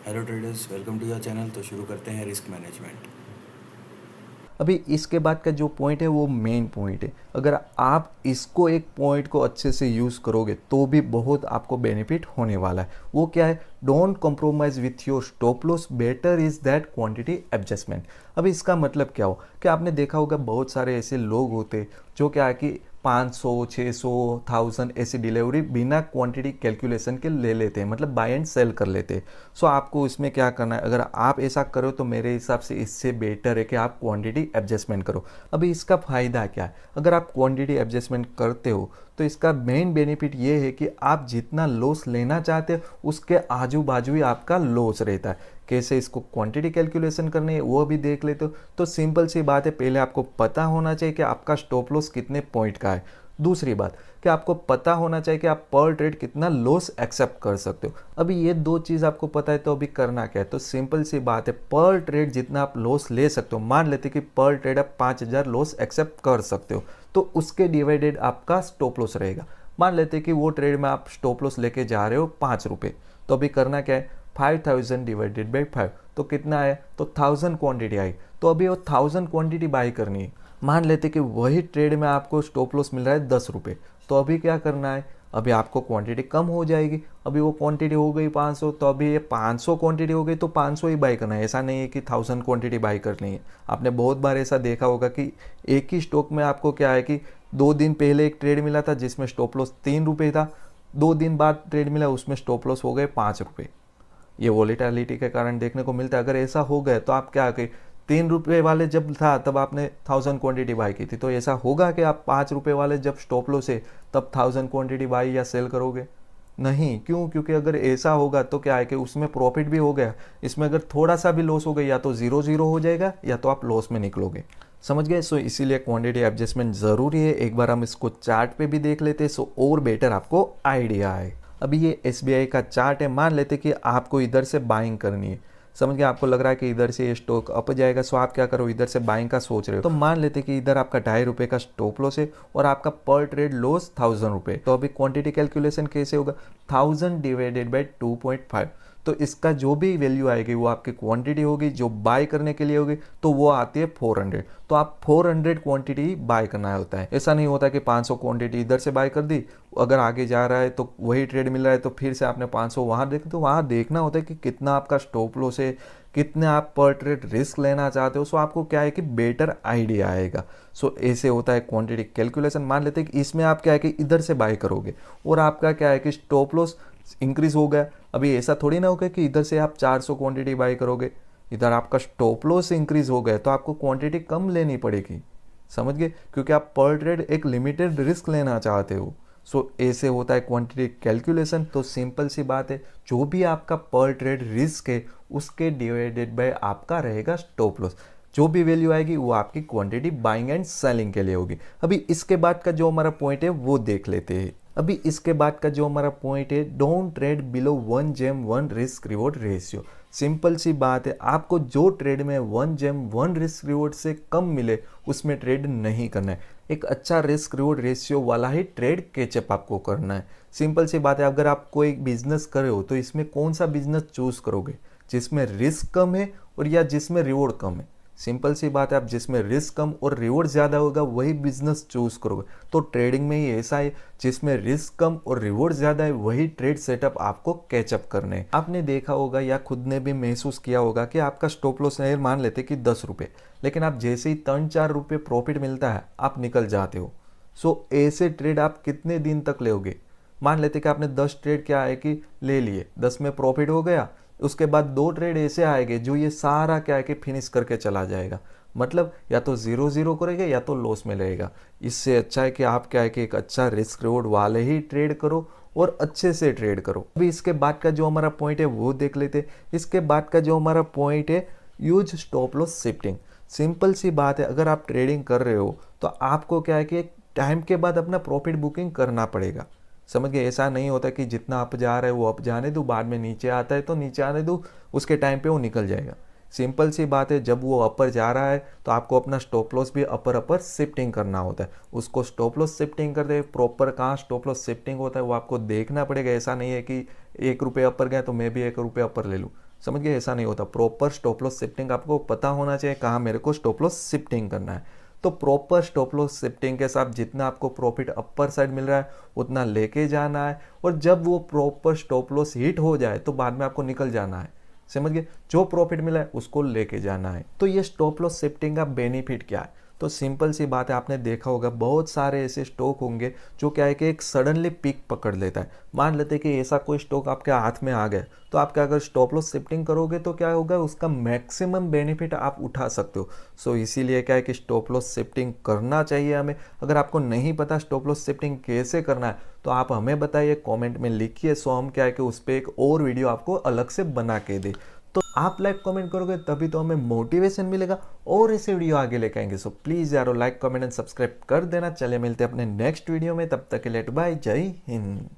Hello traders, welcome to your channel. तो शुरू करते हैं रिस्क मैनेजमेंट। अभी इसके बाद का जो पॉइंट है वो मेन पॉइंट है। अगर आप इसको एक पॉइंट को अच्छे से यूज़ करोगे तो भी बहुत आपको बेनिफिट होने वाला है। वो क्या है? Don't compromise with your stop loss, better is that quantity adjustment. अभी इसका मतलब क्या हो कि आपने देखा होगा बहुत सारे ऐसे लोग होते जो क्या है कि 500 600 1000 ऐसी डिलीवरी बिना क्वांटिटी कैलकुलेशन के ले लेते हैं, मतलब बाय एंड सेल कर लेते हैं। सो आपको इसमें क्या करना है? अगर आप ऐसा करो तो मेरे हिसाब से इससे बेटर है कि आप क्वांटिटी एडजस्टमेंट करो। अभी इसका फ़ायदा क्या है? अगर आप क्वांटिटी एडजस्टमेंट करते हो तो इसका मेन बेनिफिट ये है कि आप जितना लॉस लेना चाहते हो उसके आजू बाजू ही आपका लॉस रहता है। कैसे इसको क्वांटिटी कैलकुलेशन करनी है वो भी देख लेते हो। तो सिंपल सी बात है, पहले आपको पता होना चाहिए कि आपका स्टॉप लॉस कितने पॉइंट का है। दूसरी बात कि आपको पता होना चाहिए कि आप पर ट्रेड कितना लॉस एक्सेप्ट कर सकते हो। अभी ये दो चीज़ आपको पता है तो अभी करना क्या है? तो सिंपल सी बात है, पर ट्रेड जितना आप लॉस ले सकते हो, मान लेते कि पर ट्रेड आप 5000 लॉस एक्सेप्ट कर सकते हो, तो उसके डिवाइडेड आपका स्टॉप लॉस रहेगा। मान लेते कि वो ट्रेड में आप स्टॉप लॉस लेके जा रहे हो 5 रुपये, तो अभी करना क्या है? 5000 डिवाइडेड बाई 5, तो कितना आया? तो 1000 क्वांटिटी आई। तो अभी वो 1000 क्वांटिटी बाई करनी है। मान लेते कि वही ट्रेड में आपको स्टॉप लॉस मिल रहा है 10 रुपये, तो अभी क्या करना है? अभी आपको क्वांटिटी कम हो जाएगी। अभी वो क्वांटिटी हो गई 500, तो अभी ये 500 क्वांटिटी हो गई तो 500 ही बाई करना है। ऐसा नहीं है कि 1000 क्वांटिटी बाई करनी है। आपने बहुत बार ऐसा देखा होगा कि एक ही स्टॉक में आपको क्या है कि 2 दिन पहले एक ट्रेड मिला था जिसमें स्टॉप लॉस 3 रुपये था, 2 दिन बाद ट्रेड मिला उसमें स्टॉप लॉस हो गए 5 रुपये। ये वॉलेटिलिटी के कारण देखने को मिलता है। अगर ऐसा हो गया तो आप क्या कि 3 रुपये वाले जब था तब आपने 1000 क्वांटिटी बाई की थी, तो ऐसा होगा कि आप 5 रुपये वाले जब स्टॉप लॉस है तब 1000 क्वांटिटी बाई या सेल करोगे? नहीं। क्यों? क्योंकि अगर ऐसा होगा तो क्या है कि उसमें प्रॉफिट भी हो गया, इसमें अगर थोड़ा सा भी लॉस हो गया या तो जीरो जीरो हो जाएगा या तो आप लॉस में निकलोगे। समझ गए? सो इसीलिए क्वांटिटी एडजस्टमेंट ज़रूरी है। एक बार हम इसको चार्ट पे भी देख लेते हैं सो और बेटर आपको आइडिया आए। अभी ये एसबीआई का चार्ट है। मान लेते कि आपको इधर से बाइंग करनी है। समझ गए? आपको लग रहा है कि इधर से ये स्टॉक अप जाएगा, सो आप क्या करो, इधर से बाइंग का सोच रहे हो। तो मान लेते कि इधर आपका 2.5 रुपये का स्टॉप लॉस है और आपका पर ट्रेड लॉस 1000 रुपये। तो अभी क्वांटिटी कैलकुलेशन कैसे होगा? 1000 डिवाइडेड बाई 2.5, तो इसका जो भी वैल्यू आएगी वो आपकी क्वांटिटी होगी जो बाय करने के लिए होगी, तो वो आती है 400। तो आप 400 क्वांटिटी बाय करना होता है। ऐसा नहीं होता कि 500 क्वांटिटी इधर से बाय कर दी, अगर आगे जा रहा है तो वही ट्रेड मिल रहा है तो फिर से आपने 500 वहाँ देख, तो वहाँ देखना होता है कि कितना आपका स्टॉप लॉस है, कितने आप पर ट्रेड रिस्क लेना चाहते हो। सो आपको क्या है कि बेटर आइडिया आएगा। सो ऐसे होता है क्वांटिटी कैलकुलेशन। मान लेते हैं कि इसमें आप क्या है कि इधर से बाय करोगे और आपका क्या है कि स्टॉप लॉस इंक्रीज हो गया। अभी ऐसा थोड़ी ना होगा कि इधर से आप 400 क्वांटिटी बाय करोगे, इधर आपका स्टॉप लॉस इंक्रीज हो गया तो आपको क्वांटिटी कम लेनी पड़ेगी। समझ गए? क्योंकि आप पर ट्रेड एक लिमिटेड रिस्क लेना चाहते हो। सो ऐसे होता है क्वांटिटी कैलकुलेशन। तो सिंपल सी बात है, जो भी आपका पर ट्रेड रिस्क है उसके डिवाइडेड बाय आपका रहेगा स्टॉप लॉस। जो भी वैल्यू आएगी वो आपकी क्वांटिटी बाइंग एंड सेलिंग के लिए होगी। अभी इसके बाद का जो हमारा पॉइंट है वो देख लेते हैं। अभी इसके बाद का जो हमारा पॉइंट है, डोंट ट्रेड बिलो 1 जेम 1 रिस्क रिवॉर्ड रेशियो। सिंपल सी बात है, आपको जो ट्रेड में 1 जेम 1 रिस्क रिवॉर्ड से कम मिले उसमें ट्रेड नहीं करना है। एक अच्छा रिस्क रिवॉर्ड रेशियो वाला ही ट्रेड कैचअप आपको करना है। सिंपल सी बात है, अगर आप कोई बिजनेस कर रहे हो तो इसमें कौन सा बिजनेस चूज करोगे? जिसमें रिस्क कम है और या जिसमें रिवॉर्ड कम है? सिंपल सी बात है, आप जिसमें रिस्क कम और रिवॉर्ड ज़्यादा होगा वही बिजनेस चूज करोगे। तो ट्रेडिंग में ही ऐसा है, जिसमें रिस्क कम और रिवॉर्ड ज़्यादा है वही ट्रेड सेटअप आपको कैचअप करने हैं। आपने देखा होगा या खुद ने भी महसूस किया होगा कि आपका स्टॉप लॉस है, मान लेते कि 10 रुपये, लेकिन आप जैसे ही 3-4 रुपये प्रॉफिट मिलता है आप निकल जाते हो। सो ऐसे ट्रेड आप कितने दिन तक लोगे? मान लेते कि आपने 10 ट्रेड क्या है कि ले लिए, 10 में प्रॉफिट हो गया, उसके बाद 2 ट्रेड ऐसे आएंगे जो ये सारा क्या है कि फिनिश करके चला जाएगा। मतलब या तो जीरो जीरो करेगा या तो लॉस में रहेगा। इससे अच्छा है कि आप क्या है कि एक अच्छा रिस्क रिवॉर्ड वाले ही ट्रेड करो और अच्छे से ट्रेड करो। अभी इसके बाद का जो हमारा पॉइंट है वो देख लेते हैं। इसके बाद का जो हमारा पॉइंट है, use stop loss shifting. Simple सी बात है, अगर आप ट्रेडिंग कर रहे हो तो आपको क्या है कि एक टाइम के बाद अपना प्रॉफिट बुकिंग करना पड़ेगा। समझ गए? ऐसा नहीं होता कि जितना अप जा रहा है वो अप जाने दो, बाद में नीचे आता है तो नीचे आने दो, उसके टाइम पे वो निकल जाएगा। सिंपल सी बात है, जब वो अपर जा रहा है तो आपको अपना स्टॉप लॉस भी अपर अपर शिफ्टिंग करना होता है। उसको स्टॉप लॉस शिफ्टिंग कर दे, प्रॉपर कहाँ स्टॉप लॉस शिफ्टिंग होता है वो आपको देखना पड़ेगा। ऐसा नहीं है कि 1 रुपये अपर गया तो मैं भी 1 रुपये अपर ले लूँ। समझ गए, ऐसा नहीं होता। प्रॉपर स्टॉप लॉस शिफ्टिंग आपको पता होना चाहिए कहाँ मेरे को स्टॉप लॉस शिफ्टिंग करना है। तो प्रॉपर स्टॉप लॉस शिफ्टिंग के साथ जितना आपको प्रॉफिट अपर साइड मिल रहा है उतना लेके जाना है, और जब वो प्रॉपर स्टॉप लॉस हिट हो जाए तो बाद में आपको निकल जाना है। समझ गए, जो प्रॉफिट मिला है उसको लेके जाना है। तो ये स्टॉप लॉस शिफ्टिंग का बेनिफिट क्या है? तो सिंपल सी बात है, आपने देखा होगा बहुत सारे ऐसे स्टॉक होंगे जो क्या है कि एक सडनली पीक पकड़ लेता है। मान लेते हैं कि ऐसा कोई स्टॉक आपके हाथ में आ गया, तो आप क्या अगर स्टॉप लॉस शिफ्टिंग करोगे तो क्या होगा, उसका मैक्सिमम बेनिफिट आप उठा सकते हो। सो इसीलिए क्या है कि स्टॉप लॉस शिफ्टिंग करना चाहिए हमें। अगर आपको नहीं पता स्टॉप लॉस शिफ्टिंग कैसे करना है तो आप हमें बताइए, कमेंट में लिखिए। सो हम क्या है कि उस पर एक और वीडियो आपको अलग से बना के दे। तो आप लाइक कमेंट करोगे तभी तो हमें मोटिवेशन मिलेगा और ऐसे वीडियो आगे लेकर आएंगे। सो प्लीज़ यारो लाइक कमेंट एंड सब्सक्राइब कर देना। चले मिलते हैं अपने नेक्स्ट वीडियो में, तब तक के लिए बाय, जय हिंद।